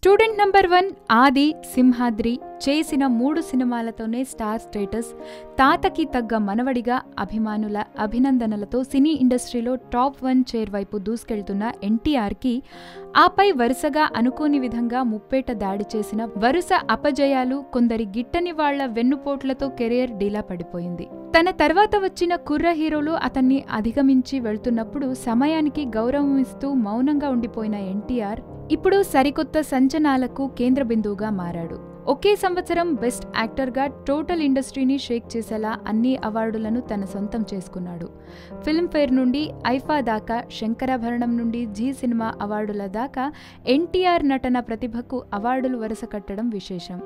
Student number 1 ఆది సింహాద్రి చేసిన 3 సినిమాలతోనే star status, తాతకి తగ్గ మనవడిగా అభిమానుల అభినందనలతో సినీ ఇండస్ట్రీలో టాప్ 1 చైర్ వైపు దూసుకెళ్తున్న ఎన్టీఆర్కి ఆపై వరుసగా అనుకోని విధంగా ముప్పేట దాడి చేసిన వరుస అపజయాలు, కొందరి గిట్టని వాళ్ల వెన్నుపోట్లతో కెరీర్ డీలా పడిపోయింది. తన తర్వాత వచ్చిన కుర్ర హీరోలు అతన్ని అధిగమించి వెళ్తున్నప్పుడు సమయానికి గౌరవం ఇస్తూ మౌనంగా ఉండిపోయిన ఎన్టీఆర్ ఇప్పుడు సరికొత్త సంచలనాలకు కేంద్ర బిందువుగా మారాడు. ఒకే సంవత్సరం బెస్ట్ యాక్టర్గా టోటల్ ఇండస్ట్రీని షేక్ చేసేలా అన్ని అవార్డులను తన సొంతం చేసుకున్నాడు. ఫిల్మ్ఫేర్ నుండి ఐఫా దాకా, శంకరాభరణం నుండి జీ సినిమా అవార్డుల దాకా ఎన్టీఆర్ నటన ప్రతిభకు అవార్డులు వరుస కట్టడం విశేషం.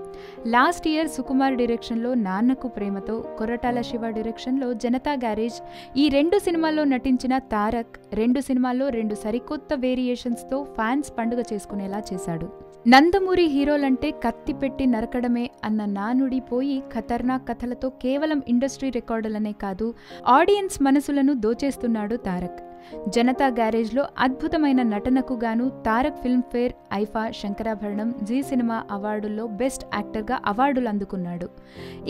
లాస్ట్ ఇయర్ సుకుమార్ డైరెక్షన్లో నాన్నకు ప్రేమతో, కొరటాల శివ డైరెక్షన్లో జనతా గ్యారేజ్, ఈ 2 సినిమాల్లో నటించిన తారక్ 2 సినిమాల్లో 2 సరికొత్త వేరియేషన్స్తో ఫ్యాన్స్ పండుగ చేసుకునేలా చేశాడు. నందమూరి హీరోలంటే కత్తి పెట్టి నరకడమే అన్న నానుడి పోయి ఖతర్నాక్ కథలతో కేవలం ఇండస్ట్రీ రికార్డులనే కాదు, ఆడియన్స్ మనసులను దోచేస్తున్నాడు తారక్. జనతా గ్యారేజ్లో అద్భుతమైన నటనకు గాను Tarak Filmfare, IIFA, Shankarabharanam, Zee cinema అవార్డుల్లో బెస్ట్ యాక్టర్గా అవార్డులు అందుకున్నాడు.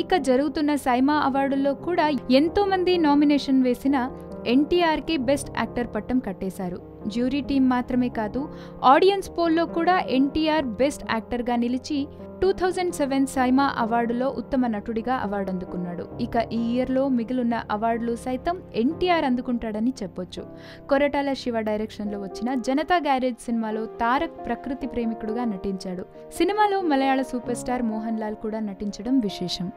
ఇక జరుగుతున్న సైమా అవార్డుల్లో కూడా ఎంతో మంది నామినేషన్ వేసిన ఎన్టీఆర్కి బెస్ట్ యాక్టర్ పట్టం కట్టేశారు. జ్యూరీ టీం మాత్రమే కాదు, ఆడియన్స్ పోల్లో కూడా ఎన్టీఆర్ బెస్ట్ యాక్టర్గా నిలిచి 2007 సైమా అవార్డులో ఉత్తమ నటుడిగా అవార్డు అందుకున్నాడు. ఇక ఈ ఇయర్లో మిగిలిన అవార్డులు సైతం ఎన్టీఆర్ అందుకుంటాడని చెప్పొచ్చు. కొరటాల శివ డైరెక్షన్లో వచ్చిన జనతా గ్యారేజ్ సినిమాలో తారక్ ప్రకృతి ప్రేమికుడుగా నటించాడు. సినిమాలో మలయాళ సూపర్ స్టార్ మోహన్ లాల్ కూడా నటించడం విశేషం.